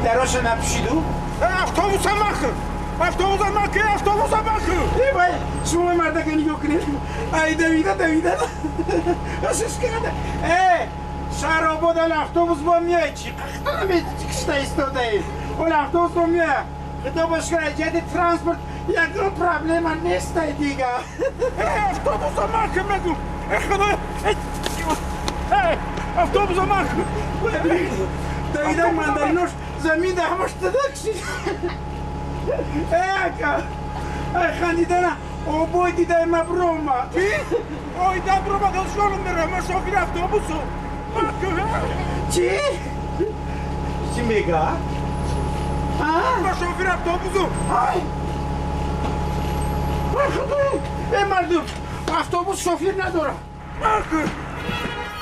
دراش نپشیدو؟ افطابوس هم مخه افطابوس هم مخه افطابوس هم مخه ای بای شما مرده که نگاه کنید ای دویده اساس کرده ای شرابا دل افتوبوس با میای چی قخطه نمید کشته ایستاده ای اون افتوبوس با میای خدا باشکر جدید ترانسپورت یک رو پرابلم نیست دیگه افطابوس هم مخه مگو خدا افطابوس هم مخه دویده مندرینوش زمین ده همش تدکشید ای اکا ای خندیدنه او بای دیده مبرومه چی؟ آی دبرو با داشتانم میره من شافیر افطابوسو مخه چی؟ چی میگه؟ من شافیر افطابوسو های خدای ای مردم افتابوس شوفیر نداره مخه